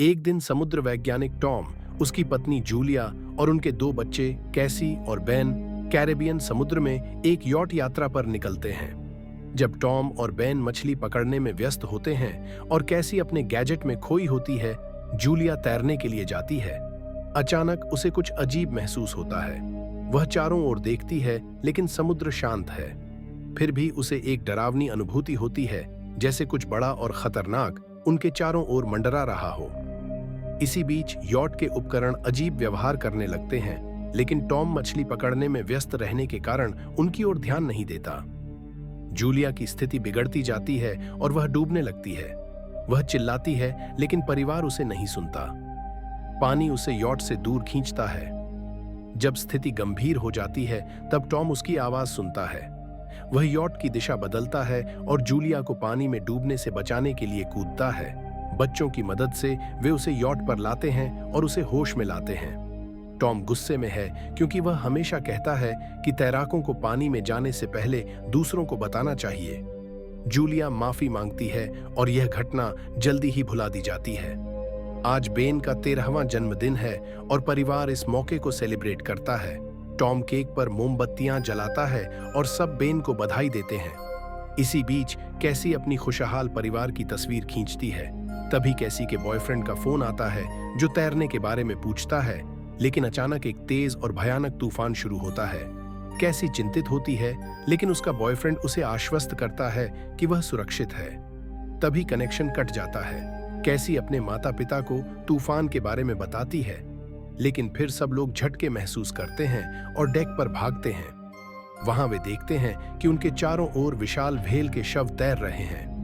एक दिन समुद्र वैज्ञानिक टॉम, उसकी पत्नी जूलिया और उनके दो बच्चे कैसी और बेन कैरेबियन समुद्र में एक यॉट यात्रा पर निकलते हैं। जब टॉम और बेन मछली पकड़ने में व्यस्त होते हैं और कैसी अपने गैजेट में खोई होती है, जूलिया तैरने के लिए जाती है। अचानक उसे कुछ अजीब महसूस होता है। वह चारों ओर देखती है, लेकिन समुद्र शांत है। फिर भी उसे एक डरावनी अनुभूति होती है, जैसे कुछ बड़ा और खतरनाक उनके चारों ओर मंडरा रहा हो। इसी बीच यॉट के उपकरण अजीब व्यवहार करने लगते हैं, लेकिन टॉम मछली पकड़ने में व्यस्त रहने के कारण उनकी ओर ध्यान नहीं देता। जूलिया की स्थिति बिगड़ती जाती है और वह डूबने लगती है। वह चिल्लाती है, लेकिन परिवार उसे नहीं सुनता। पानी उसे यॉट से दूर खींचता है। जब स्थिति गंभीर हो जाती है, तब टॉम उसकी आवाज सुनता है। वह यॉट की दिशा बदलता है और जूलिया को पानी में डूबने से बचाने के लिए कूदता है। बच्चों की मदद से वे उसे यॉट पर लाते हैं और उसे होश में लाते हैं। टॉम गुस्से में है, क्योंकि वह हमेशा कहता है कि तैराकों को पानी में जाने से पहले दूसरों को बताना चाहिए। जूलिया माफी मांगती है और यह घटना जल्दी ही भुला दी जाती है। आज बेन का 13वां जन्मदिन है और परिवार इस मौके को सेलिब्रेट करता है। टॉम केक पर मोमबत्तियां जलाता है और सब बेन को बधाई देते हैं। इसी बीच कैसी अपनी खुशहाल परिवार की तस्वीर खींचती है। तभी कैसी के बॉयफ्रेंड का फोन आता है, जो तैरने के बारे में पूछता है, लेकिन अचानक एक तेज और भयानक तूफान शुरू होता है। कैसी चिंतित होती है, लेकिन उसका बॉयफ्रेंड उसे आश्वस्त करता है कि वह सुरक्षित है। तभी कनेक्शन कट जाता है। कैसी अपने माता पिता को तूफान के बारे में बताती है, लेकिन फिर सब लोग झटके महसूस करते हैं और डेक पर भागते हैं। वहां वे देखते हैं कि उनके चारों ओर विशाल व्हेल के शव तैर रहे हैं।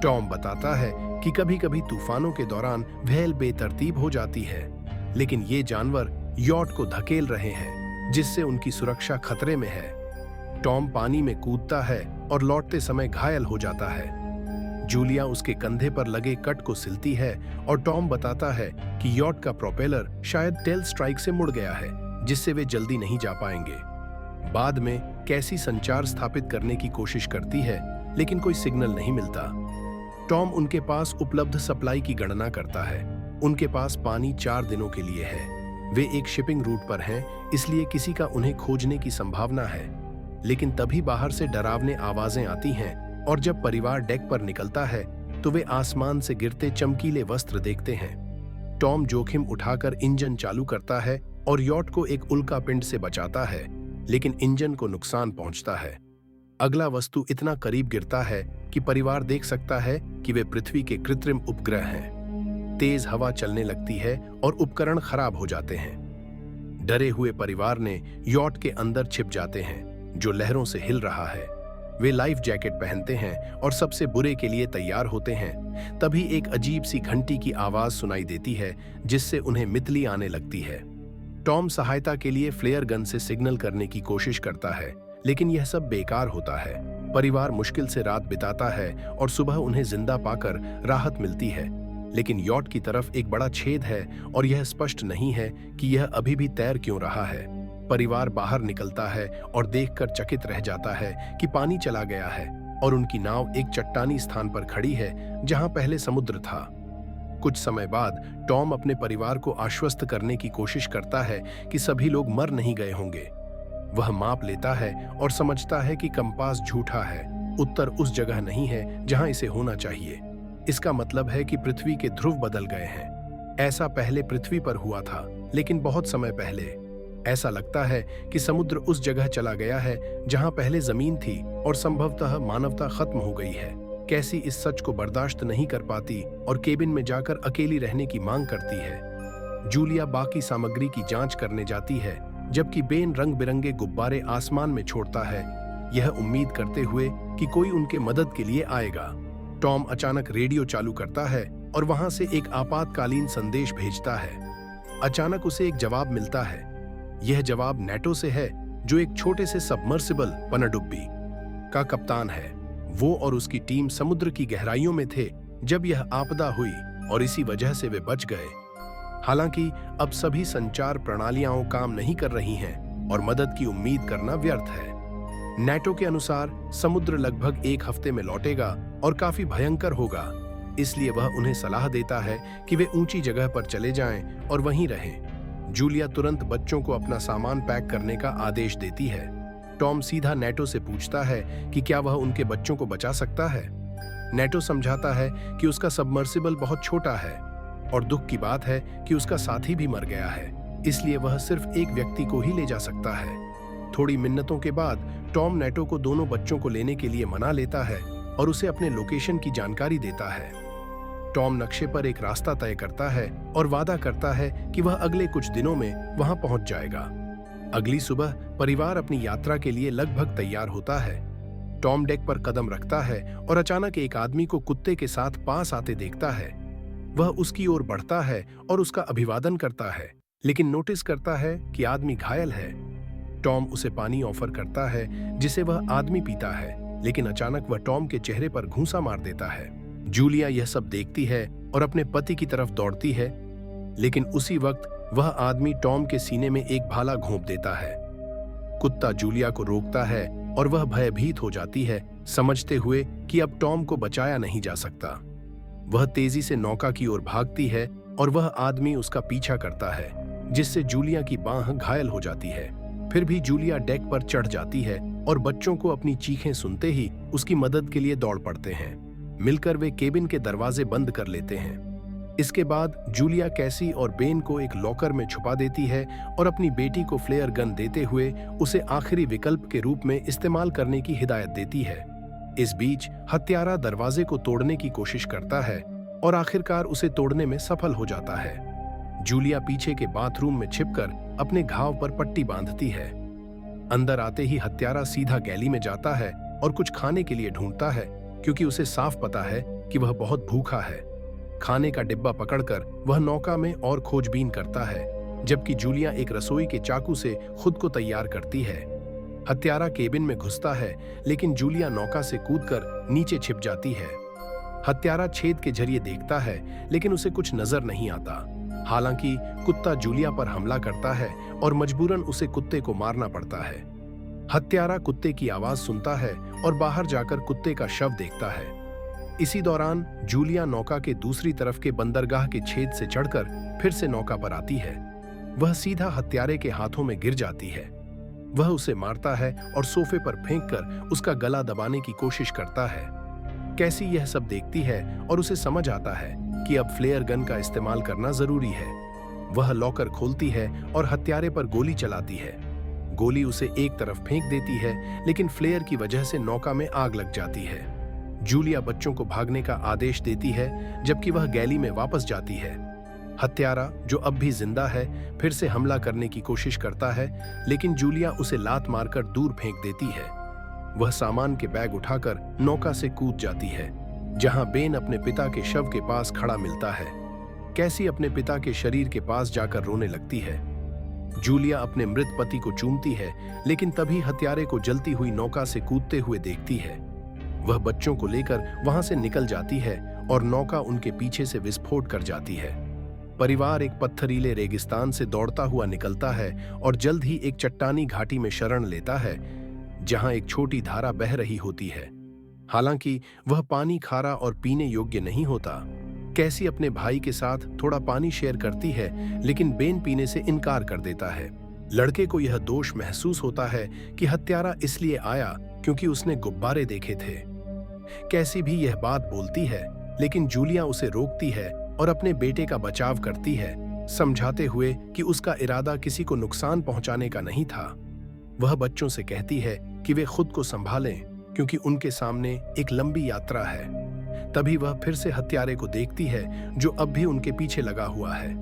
टॉम बताता है कि कभी-कभी तूफानों के दौरान व्हेल बेतरतीब हो जाती है, लेकिन ये जानवर यॉट को धकेल रहे हैं, जिससे उनकी सुरक्षा खतरे में है। टॉम पानी में कूदता है और लौटते समय घायल हो जाता है। जूलिया उसके कंधे पर लगे कट को सिलती है और टॉम बताता है कि यॉट का प्रोपेलर शायद टेल स्ट्राइक से मुड़ गया है, जिससे वे जल्दी नहीं जा पाएंगे। बाद में कैसी संचार स्थापित करने की कोशिश करती है, लेकिन कोई सिग्नल नहीं मिलता। टॉम उनके पास उपलब्ध सप्लाई की गणना करता है। उनके पास पानी 4 दिनों के लिए है। वे एक शिपिंग रूट पर हैं, इसलिए किसी का उन्हें खोजने की संभावना है। लेकिन तभी बाहर से डरावने आवाजें आती हैं और जब परिवार डेक पर निकलता है, तो वे आसमान से गिरते चमकीले वस्त्र देखते हैं। टॉम जोखिम उठाकर इंजन चालू करता है और यॉट को एक उल्कापिंड से बचाता है, लेकिन इंजन को नुकसान पहुंचता है। अगला वस्तु इतना करीब गिरता है कि परिवार देख सकता है कि वे पृथ्वी के कृत्रिम उपग्रह हैं। तेज हवा चलने लगती है और उपकरण खराब हो जाते हैं। डरे हुए परिवार ने यॉट के अंदर छिप जाते हैं, जो लहरों से हिल रहा है। वे लाइफ जैकेट पहनते हैं और सबसे बुरे के लिए तैयार होते हैं। तभी एक अजीब सी घंटी की आवाज सुनाई देती है, जिससे उन्हें मितली आने लगती है। टॉम सहायता के लिए फ्लेयर गन से सिग्नल करने की कोशिश करता है, लेकिन यह सब बेकार होता है। परिवार मुश्किल से रात बिताता है और सुबह उन्हें जिंदा पाकर राहत मिलती है। लेकिन यॉट की तरफ एक बड़ा छेद है और यह स्पष्ट नहीं है कि यह अभी भी तैर क्यों रहा है। परिवार बाहर निकलता है और देखकर चकित रह जाता है कि पानी चला गया है और उनकी नाव एक चट्टानी स्थान पर खड़ी है, जहां पहले समुद्र था। कुछ समय बाद टॉम अपने परिवार को आश्वस्त करने की कोशिश करता है कि सभी लोग मर नहीं गए होंगे। वह माप लेता है और समझता है कि कंपास झूठा है। उत्तर उस जगह नहीं है जहां इसे होना चाहिए। इसका मतलब है कि पृथ्वी के ध्रुव बदल गए हैं। ऐसा पहले पृथ्वी पर हुआ था, लेकिन बहुत समय पहले। ऐसा लगता है कि समुद्र उस जगह चला गया है जहां पहले जमीन थी और संभवतः मानवता खत्म हो गई है। कैसी इस सच को बर्दाश्त नहीं कर पाती और केबिन में जाकर अकेली रहने की मांग करती है। जूलिया बाकी सामग्री की जांच करने जाती है, जबकि बेन रंग बिरंगे गुब्बारे आसमान में छोड़ता है, यह उम्मीद करते हुए कि कोई उनके मदद के लिए आएगा। टॉम अचानक रेडियो चालू करता है और वहां से एक आपातकालीन संदेश भेजता है। अचानक उसे एक जवाब मिलता है। यह जवाब नेटो से है, जो एक छोटे से सबमर्सिबल पनडुब्बी का कप्तान है। वो और उसकी टीम समुद्र की गहराइयों में थे जब यह आपदा हुई और इसी वजह से वे बच गए। हालांकि अब सभी संचार प्रणालियां काम नहीं कर रही हैं और मदद की उम्मीद करना व्यर्थ है। नेटो के अनुसार समुद्र लगभग 1 हफ्ते में लौटेगा और काफी भयंकर होगा। इसलिए वह उन्हें सलाह देता है कि वे ऊंची जगह पर चले जाएं और वहीं रहें। जूलिया तुरंत बच्चों को अपना सामान पैक करने का आदेश देती है। टॉम सीधा नेटो से पूछता है कि क्या वह उनके बच्चों को बचा सकता है। नेटो समझाता है कि उसका सबमर्सिबल बहुत छोटा है और दुख की बात है कि उसका साथी भी मर गया है, इसलिए वह सिर्फ एक व्यक्ति को ही ले जा सकता है। थोड़ी मिन्नतों के बाद टॉम नेटो को दोनों बच्चों को लेने के लिए मना लेता है और उसे अपने लोकेशन की जानकारी देता है। टॉम नक्शे पर एक रास्ता तय करता है और वादा करता है कि वह अगले कुछ दिनों में वहां पहुंच जाएगा। अगली सुबह परिवार अपनी यात्रा के लिए लगभग तैयार होता है। टॉम डेक पर कदम रखता है और अचानक एक आदमी को कुत्ते के साथ पास आते देखता है। वह उसकी ओर बढ़ता है और उसका अभिवादन करता है, लेकिन नोटिस करता है कि आदमी घायल है। टॉम उसे पानी ऑफर करता है जिसे वह आदमी पीता है, लेकिन अचानक वह टॉम के चेहरे पर घूंसा मार देता है। जूलिया यह सब देखती है और अपने पति की तरफ दौड़ती है, लेकिन उसी वक्त वह आदमी टॉम के सीने में एक भाला घोंप देता है। कुत्ता जूलिया को रोकता है और वह भयभीत हो जाती है, समझते हुए कि अब टॉम को बचाया नहीं जा सकता। वह तेजी से नौका की ओर भागती है और वह आदमी उसका पीछा करता है, जिससे जूलिया की बांह घायल हो जाती है। फिर भी जूलिया डेक पर चढ़ जाती है और बच्चों को अपनी चीखें सुनते ही उसकी मदद के लिए दौड़ पड़ते हैं। मिलकर वे केबिन के दरवाजे बंद कर लेते हैं। इसके बाद जूलिया कैसी और बेन को एक लॉकर में छुपा देती है और अपनी बेटी को फ्लेयर गन देते हुए उसे आखिरी विकल्प के रूप में इस्तेमाल करने की हिदायत देती है। इस बीच हत्यारा दरवाजे को तोड़ने की कोशिश करता है और आखिरकार उसे तोड़ने में सफल हो जाता है। जूलिया पीछे के बाथरूम में छिपकर अपने घाव पर पट्टी बांधती है। अंदर आते ही हत्यारा सीधा गैली में जाता है और कुछ खाने के लिए ढूंढता है, क्योंकि उसे साफ पता है कि वह बहुत भूखा है। खाने का डिब्बा पकड़कर वह नौका में और खोजबीन करता है, जबकि जूलिया एक रसोई के चाकू से खुद को तैयार करती है। हत्यारा केबिन में घुसता है, लेकिन जूलिया नौका से कूदकर नीचे छिप जाती है। हत्यारा छेद के जरिए देखता है, लेकिन उसे कुछ नजर नहीं आता। हालांकि कुत्ता जूलिया पर हमला करता है और मजबूरन उसे कुत्ते को मारना पड़ता है। हत्यारा कुत्ते की आवाज सुनता है और बाहर जाकर कुत्ते का शव देखता है। इसी दौरान जूलिया नौका के दूसरी तरफ के बंदरगाह के छेद से चढ़कर फिर से नौका पर आती है। वह सीधा हत्यारे के हाथों में गिर जाती है। वह उसे मारता है और सोफे पर फेंककर उसका गला दबाने की कोशिश करता है। कैसी यह सब देखती है और उसे समझ आता है कि अब फ्लेयर गन का इस्तेमाल करना जरूरी है। वह लॉकर खोलती है और हत्यारे पर गोली चलाती है। गोली उसे एक तरफ फेंक देती है, लेकिन फ्लेयर की वजह से नौका में आग लग जाती है। जूलिया बच्चों को भागने का आदेश देती है, जबकि वह गैली में वापस जाती है। हत्यारा, जो अब भी जिंदा है, फिर से हमला करने की कोशिश करता है, लेकिन जूलिया उसे लात मारकर दूर फेंक देती है। वह सामान के बैग उठाकर नौका से कूद जाती है, जहां बेन अपने पिता के शव के पास खड़ा मिलता है। कैसी अपने पिता के शरीर के पास जाकर रोने लगती है। जूलिया अपने मृत पति को चूमती है, लेकिन तभी हत्यारे को जलती हुई नौका से कूदते हुए देखती है। वह बच्चों को लेकर वहां से निकल जाती है और नौका उनके पीछे से विस्फोट कर जाती है। परिवार एक पत्थरीले रेगिस्तान से दौड़ता हुआ निकलता है और जल्द ही एक चट्टानी घाटी में शरण लेता है, जहां एक छोटी धारा बह रही होती है। हालांकि वह पानी खारा और पीने योग्य नहीं होता। कैसी अपने भाई के साथ थोड़ा पानी शेयर करती है, लेकिन बेन पीने से इनकार कर देता है। लड़के को यह दोष महसूस होता है कि हत्यारा इसलिए आया क्योंकि उसने गुब्बारे देखे थे। कैसी भी यह बात बोलती है, लेकिन जूलिया उसे रोकती है और अपने बेटे का बचाव करती है, समझाते हुए कि उसका इरादा किसी को नुकसान पहुंचाने का नहीं था। वह बच्चों से कहती है कि वे खुद को संभालें, क्योंकि उनके सामने एक लंबी यात्रा है। तभी वह फिर से हत्यारे को देखती है, जो अब भी उनके पीछे लगा हुआ है।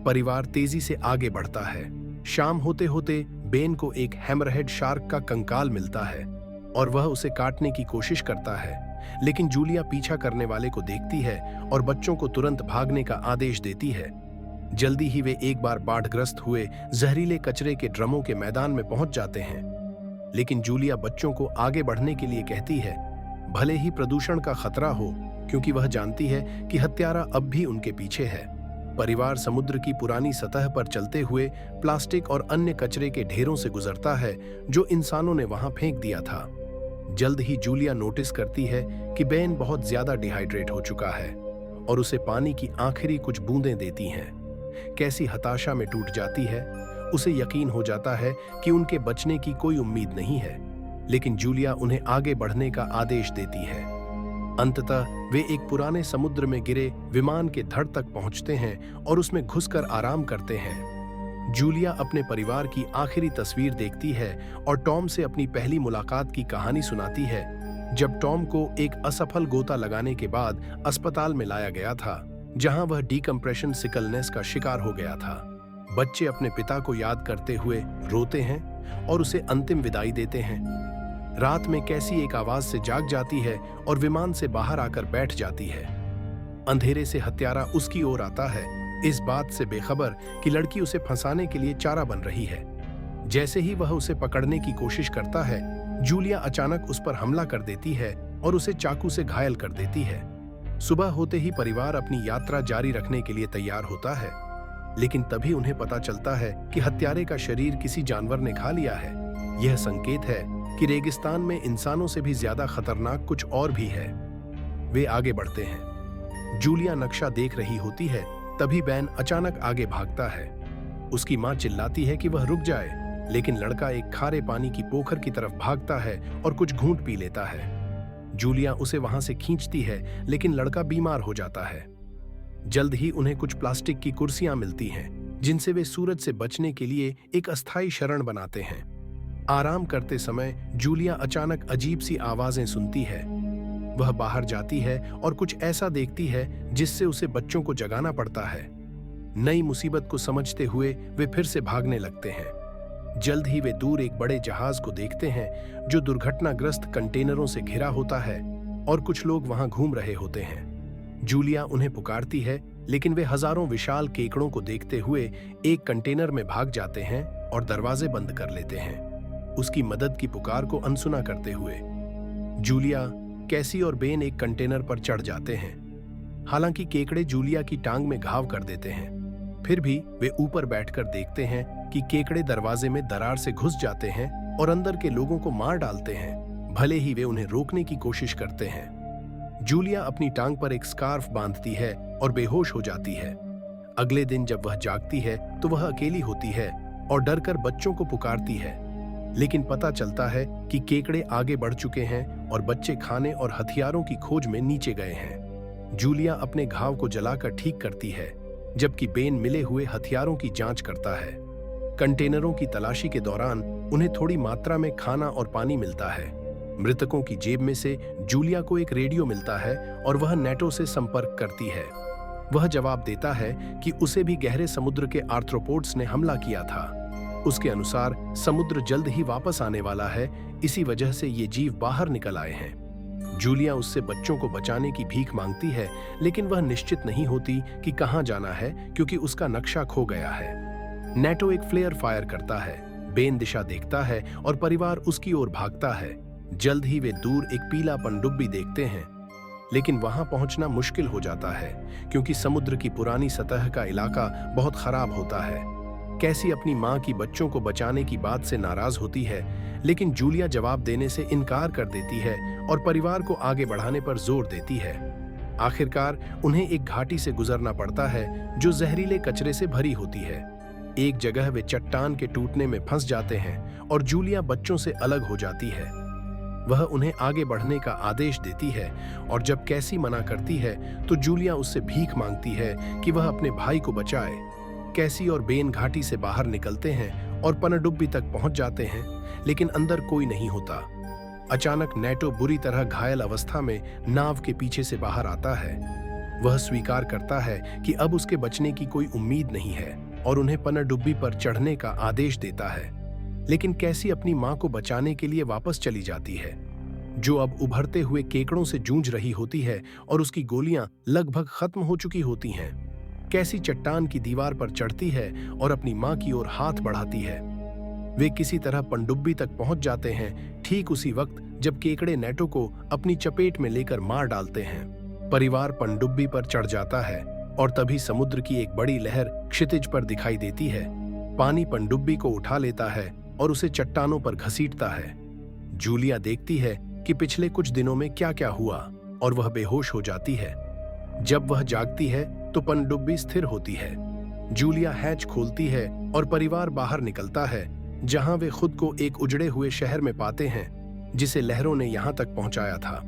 परिवार तेजी से आगे बढ़ता है। शाम होते होते बेन को एक हैमरहेड शार्क का कंकाल मिलता है और वह उसे काटने की कोशिश करता है, लेकिन जूलिया पीछा करने वाले को देखती है और बच्चों को तुरंत भागने का आदेश देती है। जल्दी ही वे एक बार बाढ़ग्रस्त हुए जहरीले कचरे के ड्रमों के मैदान में पहुंच जाते हैं, लेकिन जूलिया बच्चों को आगे बढ़ने के लिए कहती है, भले ही प्रदूषण का खतरा हो, क्योंकि वह जानती है कि हत्यारा अब भी उनके पीछे है। परिवार समुद्र की पुरानी सतह पर चलते हुए प्लास्टिक और अन्य कचरे के ढेरों से गुजरता है, जो इंसानों ने वहां फेंक दिया था। जल्द ही जूलिया नोटिस करती है कि बेन बहुत ज्यादा डिहाइड्रेट हो चुका है और उसे पानी की आखिरी कुछ बूंदें देती हैं। कैसी हताशा में टूट जाती है। उसे यकीन हो जाता है कि उनके बचने की कोई उम्मीद नहीं है, लेकिन जूलिया उन्हें आगे बढ़ने का आदेश देती है। अंततः वे एक पुराने समुद्र में गिरे विमान के धड़ तक पहुंचते हैं और उसमें घुसकर आराम करते हैं। जूलिया अपने परिवार की आखिरी तस्वीर देखती है और टॉम से अपनी पहली मुलाकात की कहानी सुनाती है, जब टॉम को एक असफल गोता लगाने के बाद अस्पताल में लाया गया था, जहां वह डीकम्प्रेशन सिकलनेस का शिकार हो गया था। बच्चे अपने पिता को याद करते हुए रोते हैं और उसे अंतिम विदाई देते हैं। रात में कैसी एक आवाज से जाग जाती है और विमान से बाहर आकर बैठ जाती है। अंधेरे से हत्यारा उसकी ओर आता है, इस बात से बेखबर कि लड़की उसे फंसाने के लिए चारा बन रही है। जैसे ही वह उसे पकड़ने की कोशिश करता है, जूलिया अचानक उस पर हमला कर देती है और उसे चाकू से घायल कर देती है। सुबह होते ही परिवार अपनी यात्रा जारी रखने के लिए तैयार होता है, लेकिन तभी उन्हें पता चलता है कि हत्यारे का शरीर किसी जानवर ने खा लिया है। यह संकेत है कि रेगिस्तान में इंसानों से भी ज्यादा खतरनाक कुछ और भी है। वे आगे बढ़ते हैं। जूलिया नक्शा देख रही होती है, तभी बैन अचानक आगे भागता है। उसकी मां चिल्लाती है कि वह रुक जाए, लेकिन लड़का एक खारे पानी की पोखर की तरफ भागता है और कुछ घूंट पी लेता है। जूलिया उसे वहां से खींचती है, लेकिन लड़का बीमार हो जाता है। जल्द ही उन्हें कुछ प्लास्टिक की कुर्सियां मिलती हैं, जिनसे वे सूरज से बचने के लिए एक अस्थायी शरण बनाते हैं। आराम करते समय जूलिया अचानक अजीब सी आवाजें सुनती है। वह बाहर जाती है और कुछ ऐसा देखती है जिससे उसे बच्चों को जगाना पड़ता है। नई मुसीबत को समझते हुए वे फिर से भागने लगते हैं। जल्द ही वे दूर एक बड़े जहाज को देखते हैं जो दुर्घटनाग्रस्त कंटेनरों से घिरा होता है और कुछ लोग वहां घूम रहे होते हैं। जूलिया उन्हें पुकारती है, लेकिन वे हजारों विशाल केकड़ों को देखते हुए एक कंटेनर में भाग जाते हैं और दरवाजे बंद कर लेते हैं, उसकी मदद की पुकार को अनसुना करते हुए। जूलिया, कैसी और बेन एक कंटेनर पर चढ़ जाते हैं। हालांकि केकड़े जूलिया की टांग में घाव कर देते हैं, फिर भी वे ऊपर बैठकर देखते हैं कि केकड़े दरवाजे में दरार से घुस जाते हैं और अंदर के लोगों को मार डालते हैं, भले ही वे उन्हें रोकने की कोशिश करते हैं। जूलिया अपनी टांग पर एक स्कार्फ बांधती है और बेहोश हो जाती है। अगले दिन जब वह जागती है तो वह अकेली होती है और डरकर बच्चों को पुकारती है, लेकिन पता चलता है कि केकड़े आगे बढ़ चुके हैं और बच्चे खाने और हथियारों की खोज में नीचे गए हैं। जूलिया अपने घाव को जलाकर ठीक करती है, जबकि बेन मिले हुए हथियारों की जांच करता है। कंटेनरों की तलाशी के दौरान उन्हें थोड़ी मात्रा में खाना और पानी मिलता है। मृतकों की जेब में से जूलिया को एक रेडियो मिलता है और वह नेटो से संपर्क करती है। वह जवाब देता है कि उसे भी गहरे समुद्र के आर्थ्रोपोड्स ने हमला किया था। उसके अनुसार समुद्र जल्द ही वापस आने वाला है, इसी वजह से ये जीव बाहर निकल आए हैं। जूलिया उससे बच्चों को बचाने की भीख मांगती है, लेकिन वह निश्चित नहीं होती कि कहां जाना है, क्योंकि उसका नक्शा खो गया है। नेटो एक फ्लेयर फायर करता है। बेन दिशा देखता है और परिवार उसकी ओर भागता है। जल्द ही वे दूर एक पीला पनडुब्बी देखते हैं, लेकिन वहां पहुंचना मुश्किल हो जाता है, क्योंकि समुद्र की पुरानी सतह का इलाका बहुत खराब होता है। कैसी अपनी मां की बच्चों को बचाने की बात से नाराज होती है, लेकिन जूलिया जवाब देने से इनकार कर देती है और परिवार को आगे बढ़ाने पर जोर देती है। आखिरकार उन्हें एक घाटी से गुजरना पड़ता है जो जहरीले कचरे से भरी होती है। एक जगह वे चट्टान के टूटने में फंस जाते हैं और जूलिया बच्चों से अलग हो जाती है। वह उन्हें आगे बढ़ने का आदेश देती है और जब कैसी मना करती है तो जूलिया उससे भीख मांगती है कि वह अपने भाई को बचाए। कैसी और बेन घाटी से बाहर निकलते हैं और पनडुब्बी तक पहुंच जाते हैं, लेकिन अंदर कोई नहीं होता। अचानक नेटो बुरी तरह घायल अवस्था में नाव के पीछे से बाहर आता है। वह स्वीकार करता है कि अब उसके बचने की कोई उम्मीद नहीं है और उन्हें पनडुब्बी पर चढ़ने का आदेश देता है, लेकिन कैसी अपनी मां को बचाने के लिए वापस चली जाती है, जो अब उभरते हुए केकड़ों से जूझ रही होती है और उसकी गोलियां लगभग खत्म हो चुकी होती हैं। कैसी चट्टान की दीवार पर चढ़ती है और अपनी मां की ओर हाथ बढ़ाती है। वे किसी तरह पनडुब्बी तक पहुंच जाते हैं, ठीक उसी वक्त जब केकड़े नेटो को अपनी चपेट में लेकर मार डालते हैं। परिवार पनडुब्बी पर चढ़ जाता है और तभी समुद्र की एक बड़ी लहर क्षितिज पर दिखाई देती है। पानी पनडुब्बी को उठा लेता है और उसे चट्टानों पर घसीटता है। जूलिया देखती है कि पिछले कुछ दिनों में क्या क्या हुआ और वह बेहोश हो जाती है। जब वह जागती है तो पनडुब्बी स्थिर होती है। जूलिया हैच खोलती है और परिवार बाहर निकलता है, जहां वे खुद को एक उजड़े हुए शहर में पाते हैं जिसे लहरों ने यहां तक पहुंचाया था।